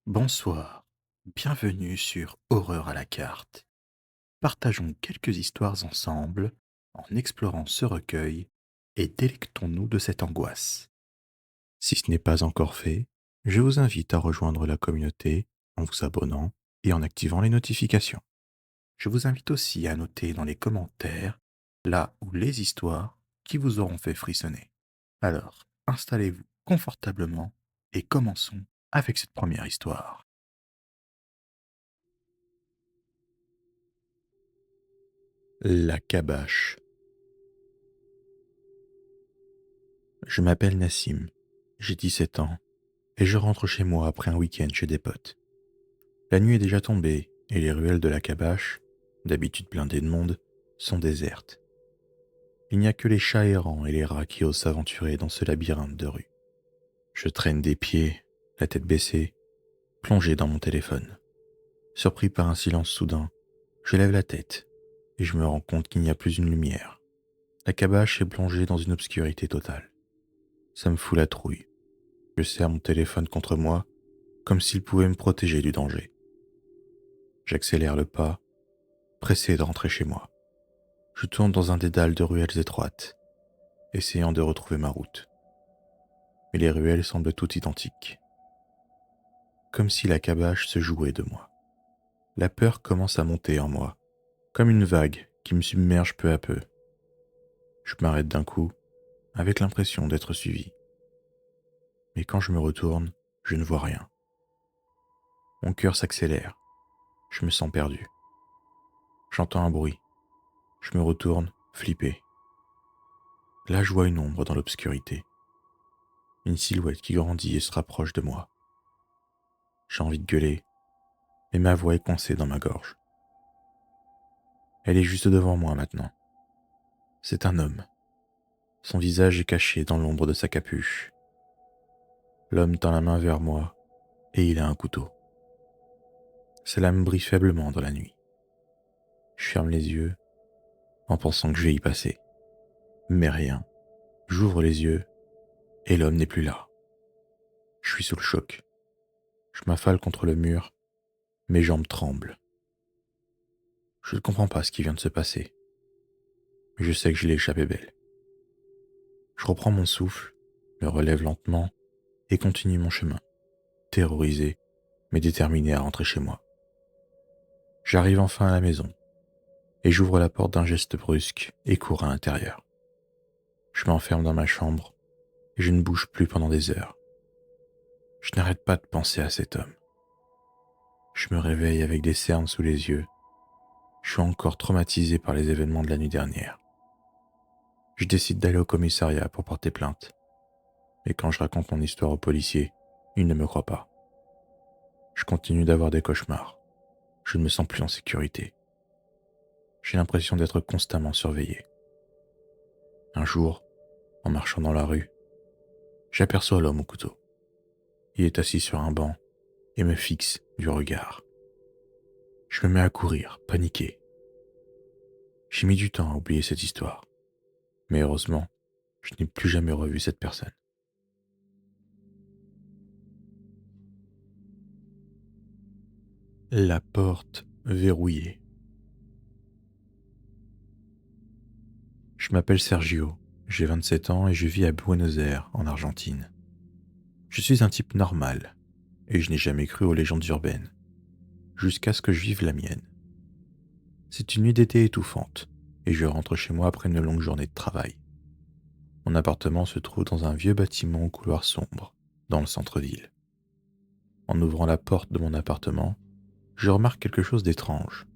Bonsoir, bienvenue sur Horreur à la carte. Partageons quelques histoires ensemble en explorant ce recueil et délectons-nous de cette angoisse. Si ce n'est pas encore fait, je vous invite à rejoindre la communauté en vous abonnant et en activant les notifications. Je vous invite aussi à noter dans les commentaires là où les histoires qui vous auront fait frissonner. Alors, installez-vous confortablement et commençons avec cette première histoire. La Cabache. Je m'appelle Nassim, j'ai 17 ans et je rentre chez moi après un week-end chez des potes. La nuit est déjà tombée et les ruelles de la Cabache, d'habitude blindées de monde, sont désertes. Il n'y a que les chats errants et les rats qui osent s'aventurer dans ce labyrinthe de rues. Je traîne des pieds, la tête baissée, plongé dans mon téléphone. Surpris par un silence soudain, je lève la tête et je me rends compte qu'il n'y a plus une lumière. La Cabache est plongée dans une obscurité totale. Ça me fout la trouille. Je serre mon téléphone contre moi, comme s'il pouvait me protéger du danger. J'accélère le pas, pressé de rentrer chez moi. Je tourne dans un dédale de ruelles étroites, essayant de retrouver ma route. Mais les ruelles semblent toutes identiques, comme si la Cabache se jouait de moi. La peur commence à monter en moi, comme une vague qui me submerge peu à peu. Je m'arrête d'un coup, avec l'impression d'être suivi. Mais quand je me retourne, je ne vois rien. Mon cœur s'accélère, je me sens perdu. J'entends un bruit. Je me retourne, flippé. Là, je vois une ombre dans l'obscurité. Une silhouette qui grandit et se rapproche de moi. J'ai envie de gueuler, mais ma voix est coincée dans ma gorge. Elle est juste devant moi maintenant. C'est un homme. Son visage est caché dans l'ombre de sa capuche. L'homme tend la main vers moi et il a un couteau. Sa lame brille faiblement dans la nuit. Je ferme les yeux en pensant que je vais y passer. Mais rien. J'ouvre les yeux et l'homme n'est plus là. Je suis sous le choc. Je m'affale contre le mur, mes jambes tremblent. Je ne comprends pas ce qui vient de se passer, mais je sais que je l'ai échappé belle. Je reprends mon souffle, me relève lentement et continue mon chemin, terrorisé, mais déterminé à rentrer chez moi. J'arrive enfin à la maison, et j'ouvre la porte d'un geste brusque et cours à l'intérieur. Je m'enferme dans ma chambre, et je ne bouge plus pendant des heures. Je n'arrête pas de penser à cet homme. Je me réveille avec des cernes sous les yeux. Je suis encore traumatisé par les événements de la nuit dernière. Je décide d'aller au commissariat pour porter plainte. Mais quand je raconte mon histoire aux policiers, ils ne me croient pas. Je continue d'avoir des cauchemars. Je ne me sens plus en sécurité. J'ai l'impression d'être constamment surveillé. Un jour, en marchant dans la rue, j'aperçois l'homme au couteau. Il est assis sur un banc et me fixe du regard. Je me mets à courir, paniqué. J'ai mis du temps à oublier cette histoire. Mais heureusement, je n'ai plus jamais revu cette personne. La porte verrouillée. Je m'appelle Sergio, j'ai 27 ans et je vis à Buenos Aires, en Argentine. Je suis un type normal, et je n'ai jamais cru aux légendes urbaines, jusqu'à ce que je vive la mienne. C'est une nuit d'été étouffante, et je rentre chez moi après une longue journée de travail. Mon appartement se trouve dans un vieux bâtiment au couloir sombre, dans le centre-ville. En ouvrant la porte de mon appartement, je remarque quelque chose d'étrange.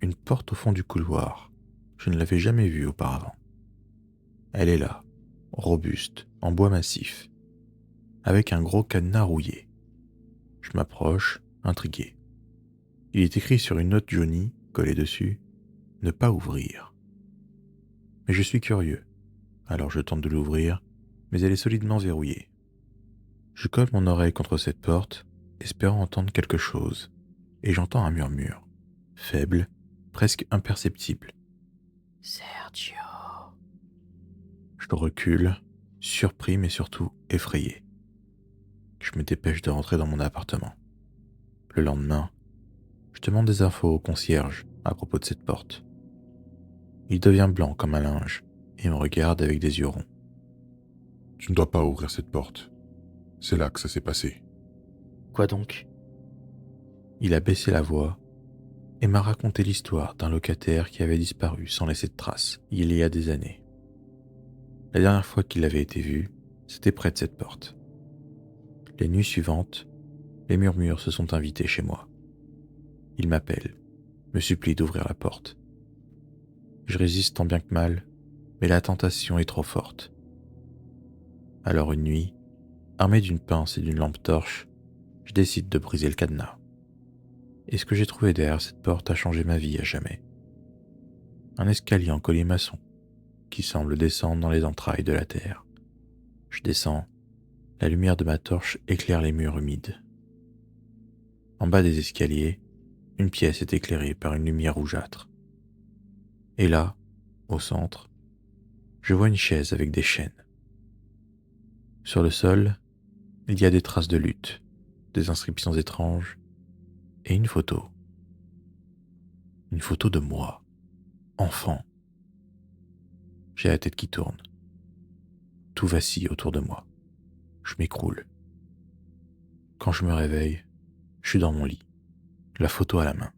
Une porte au fond du couloir. Je ne l'avais jamais vue auparavant. Elle est là, robuste, en bois massif, avec un gros cadenas rouillé. Je m'approche, intrigué. Il est écrit sur une note jaunie, collée dessus, ne pas ouvrir. Mais je suis curieux, alors je tente de l'ouvrir, mais elle est solidement verrouillée. Je colle mon oreille contre cette porte, espérant entendre quelque chose, et j'entends un murmure, faible, presque imperceptible. Sergio. Je recule, surpris mais surtout effrayé. Je me dépêche de rentrer dans mon appartement. Le lendemain, je demande des infos au concierge à propos de cette porte. Il devient blanc comme un linge et me regarde avec des yeux ronds. Tu ne dois pas ouvrir cette porte. C'est là que ça s'est passé. Quoi donc? Il a baissé la voix et m'a raconté l'histoire d'un locataire qui avait disparu sans laisser de traces il y a des années. La dernière fois qu'il avait été vu, c'était près de cette porte. Les nuits suivantes, les murmures se sont invités chez moi. Il m'appelle, me supplie d'ouvrir la porte. Je résiste tant bien que mal, mais la tentation est trop forte. Alors une nuit, armé d'une pince et d'une lampe torche, je décide de briser le cadenas. Et ce que j'ai trouvé derrière cette porte a changé ma vie à jamais. Un escalier en colimaçon qui semble descendre dans les entrailles de la terre. Je descends, la lumière de ma torche éclaire les murs humides. En bas des escaliers, une pièce est éclairée par une lumière rougeâtre. Et là, au centre, je vois une chaise avec des chaînes. Sur le sol, il y a des traces de lutte, des inscriptions étranges et une photo. Une photo de moi, enfant. J'ai la tête qui tourne. Tout vacille autour de moi. Je m'écroule. Quand je me réveille, je suis dans mon lit, la photo à la main.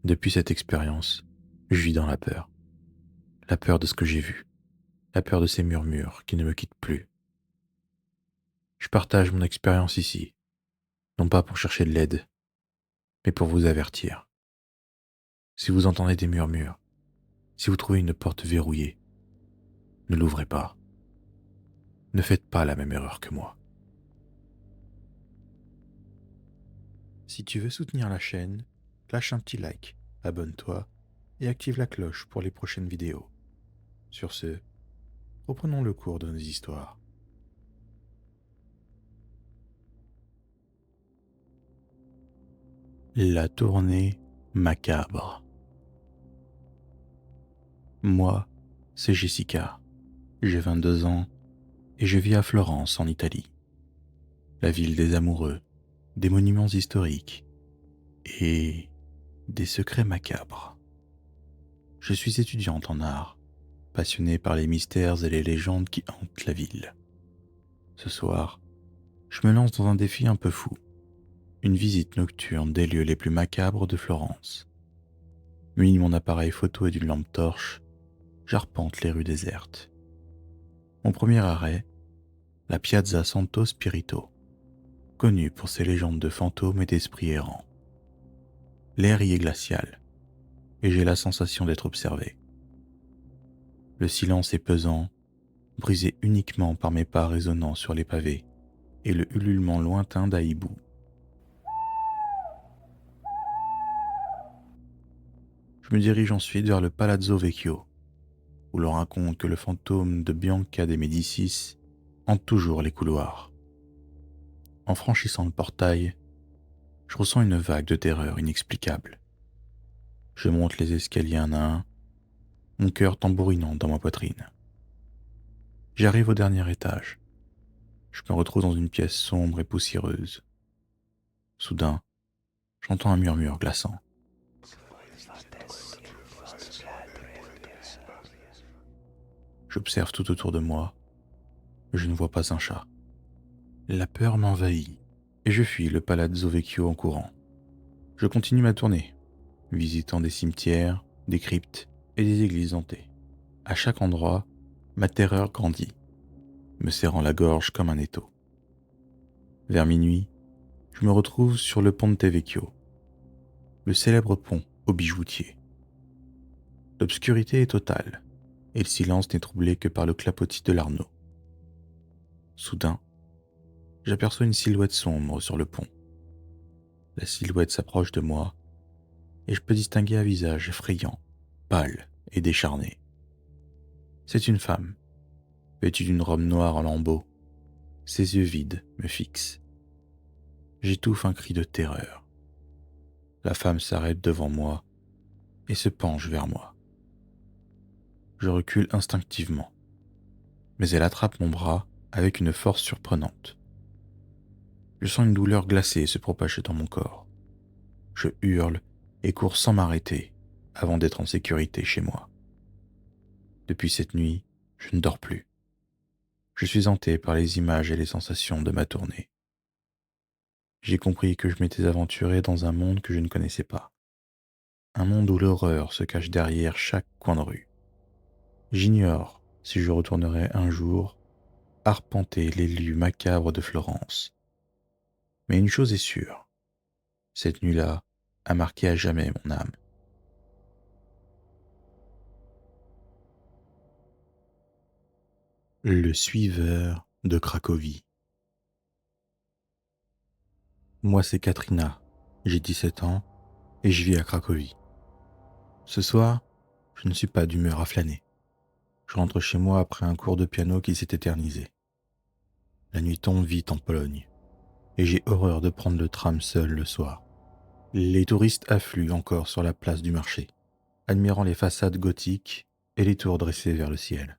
Depuis cette expérience, je vis dans la peur. La peur de ce que j'ai vu. La peur de ces murmures qui ne me quittent plus. Je partage mon expérience ici, non pas pour chercher de l'aide, mais pour vous avertir. Si vous entendez des murmures, si vous trouvez une porte verrouillée, ne l'ouvrez pas. Ne faites pas la même erreur que moi. Si tu veux soutenir la chaîne, lâche un petit like, abonne-toi et active la cloche pour les prochaines vidéos. Sur ce, reprenons le cours de nos histoires. La tournée macabre. Moi, c'est Jessica. J'ai 22 ans et je vis à Florence, en Italie. La ville des amoureux, des monuments historiques et des secrets macabres. Je suis étudiante en art, passionnée par les mystères et les légendes qui hantent la ville. Ce soir, je me lance dans un défi un peu fou. Une visite nocturne des lieux les plus macabres de Florence. Muni de mon appareil photo et d'une lampe torche, j'arpente les rues désertes. Mon premier arrêt, la Piazza Santo Spirito, connue pour ses légendes de fantômes et d'esprits errants. L'air y est glacial, et j'ai la sensation d'être observé. Le silence est pesant, brisé uniquement par mes pas résonnant sur les pavés et le ululement lointain d'Aïbou. Je me dirige ensuite vers le Palazzo Vecchio, où l'on raconte que le fantôme de Bianca de Médicis hante toujours les couloirs. En franchissant le portail, je ressens une vague de terreur inexplicable. Je monte les escaliers un à un, mon cœur tambourinant dans ma poitrine. J'arrive au dernier étage. Je me retrouve dans une pièce sombre et poussiéreuse. Soudain, j'entends un murmure glaçant. J'observe tout autour de moi, mais je ne vois pas un chat. La peur m'envahit et je fuis le Palazzo Vecchio en courant. Je continue ma tournée, visitant des cimetières, des cryptes et des églises hantées. À chaque endroit, ma terreur grandit, me serrant la gorge comme un étau. Vers minuit, je me retrouve sur le Ponte Vecchio, le célèbre pont aux bijoutiers. L'obscurité est totale, et le silence n'est troublé que par le clapotis de l'Arno. Soudain, j'aperçois une silhouette sombre sur le pont. La silhouette s'approche de moi, et je peux distinguer un visage effrayant, pâle et décharné. C'est une femme, vêtue d'une robe noire en lambeaux. Ses yeux vides me fixent. J'étouffe un cri de terreur. La femme s'arrête devant moi et se penche vers moi. Je recule instinctivement, mais elle attrape mon bras avec une force surprenante. Je sens une douleur glacée se propager dans mon corps. Je hurle et cours sans m'arrêter avant d'être en sécurité chez moi. Depuis cette nuit, je ne dors plus. Je suis hanté par les images et les sensations de ma tournée. J'ai compris que je m'étais aventuré dans un monde que je ne connaissais pas. Un monde où l'horreur se cache derrière chaque coin de rue. J'ignore si je retournerai un jour arpenter les lieux macabres de Florence. Mais une chose est sûre, cette nuit-là a marqué à jamais mon âme. Le suiveur de Cracovie. Moi, c'est Katrina, j'ai 17 ans et je vis à Cracovie. Ce soir, je ne suis pas d'humeur à flâner. Je rentre chez moi après un cours de piano qui s'est éternisé. La nuit tombe vite en Pologne et j'ai horreur de prendre le tram seul le soir. Les touristes affluent encore sur la place du marché, admirant les façades gothiques et les tours dressées vers le ciel.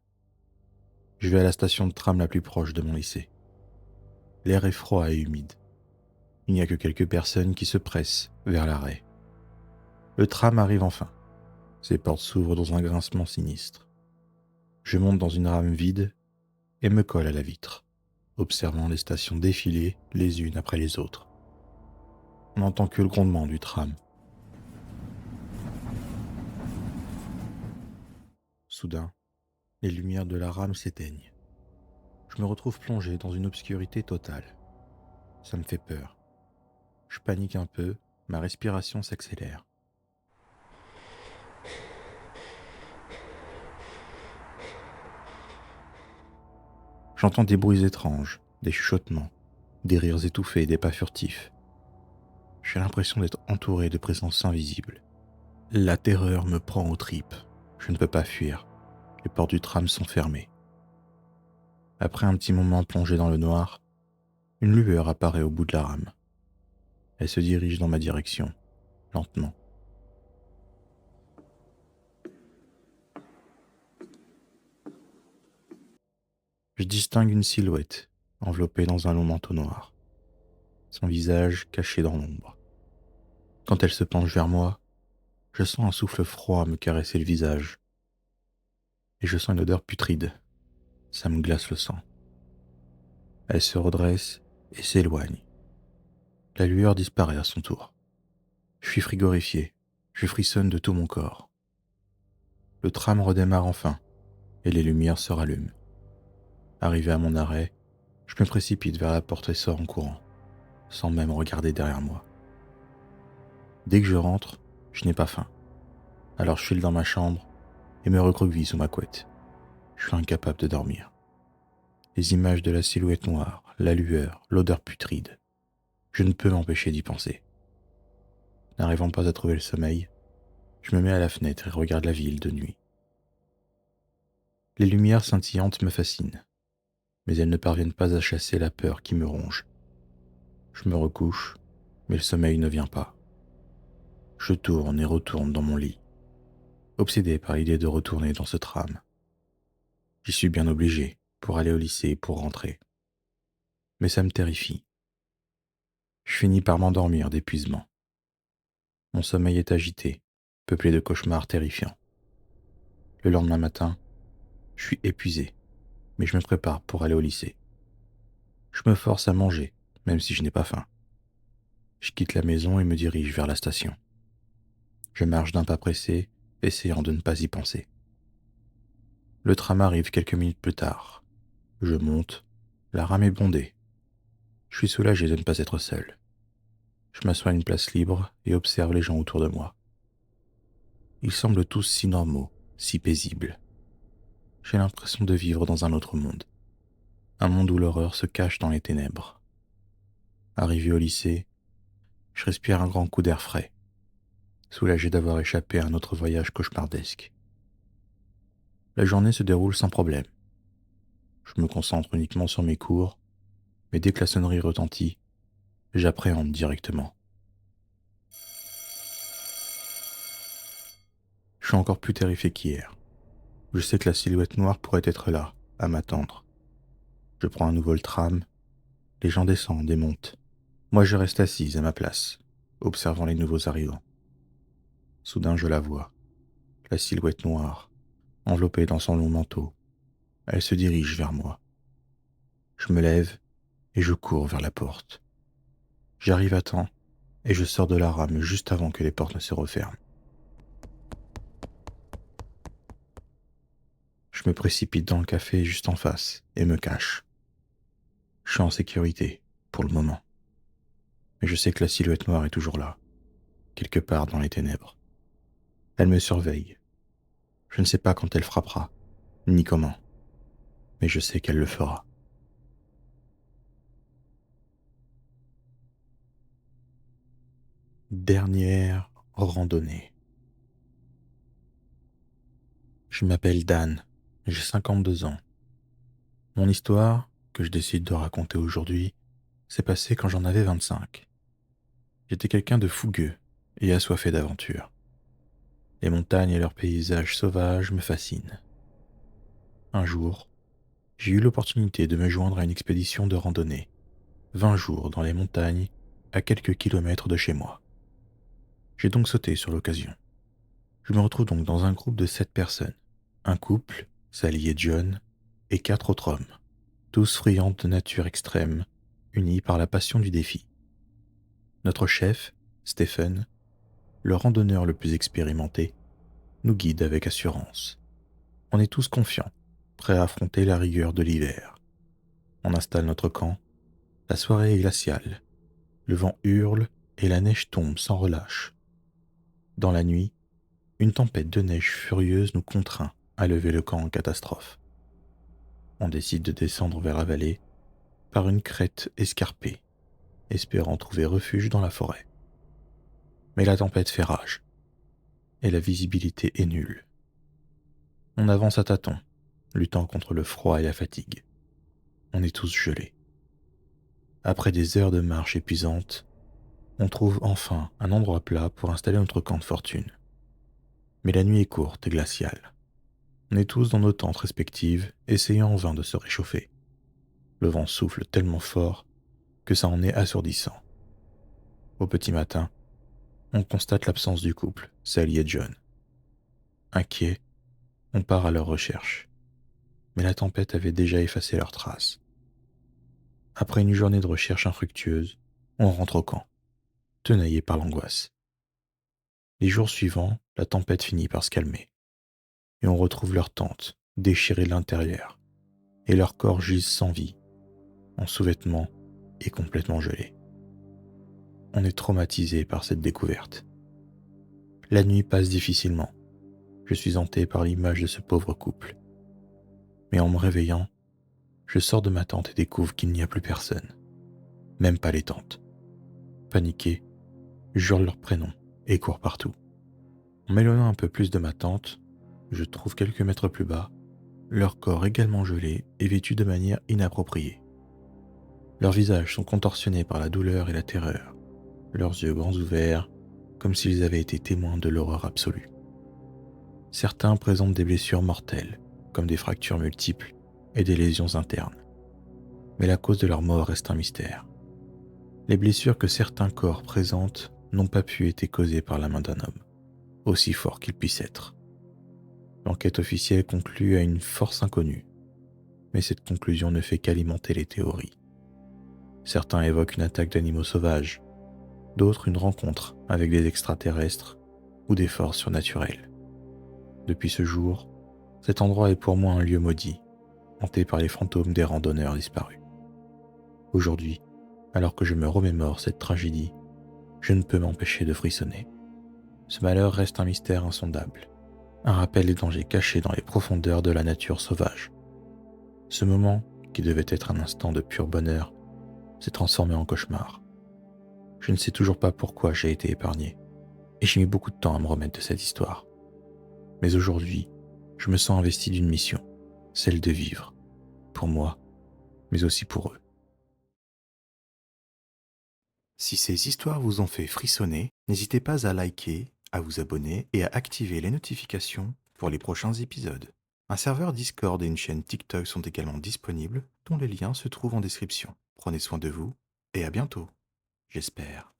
Je vais à la station de tram la plus proche de mon lycée. L'air est froid et humide. Il n'y a que quelques personnes qui se pressent vers l'arrêt. Le tram arrive enfin. Ses portes s'ouvrent dans un grincement sinistre. Je monte dans une rame vide et me colle à la vitre, observant les stations défiler les unes après les autres. On n'entend que le grondement du tram. Soudain, les lumières de la rame s'éteignent. Je me retrouve plongé dans une obscurité totale. Ça me fait peur. Je panique un peu, ma respiration s'accélère. J'entends des bruits étranges, des chuchotements, des rires étouffés, des pas furtifs. J'ai l'impression d'être entouré de présences invisibles. La terreur me prend aux tripes. Je ne peux pas fuir. Les portes du tram sont fermées. Après un petit moment plongé dans le noir, une lueur apparaît au bout de la rame. Elle se dirige dans ma direction, lentement. Je distingue une silhouette, enveloppée dans un long manteau noir. Son visage caché dans l'ombre. Quand elle se penche vers moi, je sens un souffle froid me caresser le visage. Et je sens une odeur putride. Ça me glace le sang. Elle se redresse et s'éloigne. La lueur disparaît à son tour. Je suis frigorifié. Je frissonne de tout mon corps. Le tram redémarre enfin et les lumières se rallument. Arrivé à mon arrêt, je me précipite vers la porte et sors en courant, sans même regarder derrière moi. Dès que je rentre, je n'ai pas faim. Alors je file dans ma chambre et me recroqueville sous ma couette. Je suis incapable de dormir. Les images de la silhouette noire, la lueur, l'odeur putride. Je ne peux m'empêcher d'y penser. N'arrivant pas à trouver le sommeil, je me mets à la fenêtre et regarde la ville de nuit. Les lumières scintillantes me fascinent, mais elles ne parviennent pas à chasser la peur qui me ronge. Je me recouche, mais le sommeil ne vient pas. Je tourne et retourne dans mon lit, obsédé par l'idée de retourner dans ce tram. J'y suis bien obligé pour aller au lycée et pour rentrer. Mais ça me terrifie. Je finis par m'endormir d'épuisement. Mon sommeil est agité, peuplé de cauchemars terrifiants. Le lendemain matin, je suis épuisé, mais je me prépare pour aller au lycée. Je me force à manger, même si je n'ai pas faim. Je quitte la maison et me dirige vers la station. Je marche d'un pas pressé, essayant de ne pas y penser. Le tram arrive quelques minutes plus tard. Je monte, la rame est bondée. Je suis soulagé de ne pas être seul. Je m'assois à une place libre et observe les gens autour de moi. Ils semblent tous si normaux, si paisibles. J'ai l'impression de vivre dans un autre monde. Un monde où l'horreur se cache dans les ténèbres. Arrivé au lycée, je respire un grand coup d'air frais, soulagé d'avoir échappé à un autre voyage cauchemardesque. La journée se déroule sans problème. Je me concentre uniquement sur mes cours, mais dès que la sonnerie retentit, j'appréhende directement. Je suis encore plus terrifié qu'hier. Je sais que la silhouette noire pourrait être là, à m'attendre. Je prends à nouveau le tram, les gens descendent et montent. Moi, je reste assise à ma place, observant les nouveaux arrivants. Soudain, je la vois, la silhouette noire, enveloppée dans son long manteau. Elle se dirige vers moi. Je me lève et je cours vers la porte. J'arrive à temps et je sors de la rame juste avant que les portes ne se referment. Je me précipite dans le café juste en face et me cache. Je suis en sécurité, pour le moment. Mais je sais que la silhouette noire est toujours là, quelque part dans les ténèbres. Elle me surveille. Je ne sais pas quand elle frappera, ni comment, mais je sais qu'elle le fera. Dernière randonnée. Je m'appelle Dan, j'ai 52 ans. Mon histoire, que je décide de raconter aujourd'hui, s'est passée quand j'en avais 25. J'étais quelqu'un de fougueux et assoiffé d'aventure. Les montagnes et leurs paysages sauvages me fascinent. Un jour, j'ai eu l'opportunité de me joindre à une expédition de randonnée, 20 jours dans les montagnes, à quelques kilomètres de chez moi. J'ai donc sauté sur l'occasion. Je me retrouve donc dans un groupe de 7 personnes, un couple, Sally et John, et 4 autres hommes, tous friands de nature extrême, unis par la passion du défi. Notre chef, Stephen, le randonneur le plus expérimenté, nous guide avec assurance. On est tous confiants, prêts à affronter la rigueur de l'hiver. On installe notre camp. La soirée est glaciale. Le vent hurle et la neige tombe sans relâche. Dans la nuit, une tempête de neige furieuse nous contraint à lever le camp en catastrophe. On décide de descendre vers la vallée par une crête escarpée, espérant trouver refuge dans la forêt. Mais la tempête fait rage et la visibilité est nulle. On avance à tâtons, luttant contre le froid et la fatigue. On est tous gelés. Après des heures de marche épuisante, on trouve enfin un endroit plat pour installer notre camp de fortune. Mais la nuit est courte et glaciale. On est tous dans nos tentes respectives, essayant en vain de se réchauffer. Le vent souffle tellement fort que ça en est assourdissant. Au petit matin, on constate l'absence du couple, Sally et John. Inquiets, on part à leur recherche. Mais la tempête avait déjà effacé leurs traces. Après une journée de recherche infructueuse, on rentre au camp, tenaillé par l'angoisse. Les jours suivants, la tempête finit par se calmer. Et on retrouve leur tente, déchirée de l'intérieur, et leurs corps gisent sans vie, en sous-vêtements et complètement gelés. On est traumatisé par cette découverte. La nuit passe difficilement. Je suis hanté par l'image de ce pauvre couple. Mais en me réveillant, je sors de ma tente et découvre qu'il n'y a plus personne. Même pas les tentes. Paniqué, j'hurle leurs prénoms et cours partout. En m'éloignant un peu plus de ma tente, je trouve quelques mètres plus bas, leurs corps également gelés et vêtus de manière inappropriée. Leurs visages sont contorsionnés par la douleur et la terreur, leurs yeux grands ouverts, comme s'ils avaient été témoins de l'horreur absolue. Certains présentent des blessures mortelles, comme des fractures multiples et des lésions internes. Mais la cause de leur mort reste un mystère. Les blessures que certains corps présentent n'ont pas pu être causées par la main d'un homme, aussi fort qu'il puisse être. L'enquête officielle conclut à une force inconnue, mais cette conclusion ne fait qu'alimenter les théories. Certains évoquent une attaque d'animaux sauvages, d'autres une rencontre avec des extraterrestres ou des forces surnaturelles. Depuis ce jour, cet endroit est pour moi un lieu maudit, hanté par les fantômes des randonneurs disparus. Aujourd'hui, alors que je me remémore cette tragédie, je ne peux m'empêcher de frissonner. Ce malheur reste un mystère insondable, un rappel des dangers cachés dans les profondeurs de la nature sauvage. Ce moment, qui devait être un instant de pur bonheur, s'est transformé en cauchemar. Je ne sais toujours pas pourquoi j'ai été épargné, et j'ai mis beaucoup de temps à me remettre de cette histoire. Mais aujourd'hui, je me sens investi d'une mission, celle de vivre, pour moi, mais aussi pour eux. Si ces histoires vous ont fait frissonner, n'hésitez pas à liker, à vous abonner et à activer les notifications pour les prochains épisodes. Un serveur Discord et une chaîne TikTok sont également disponibles, dont les liens se trouvent en description. Prenez soin de vous et à bientôt. j'espère.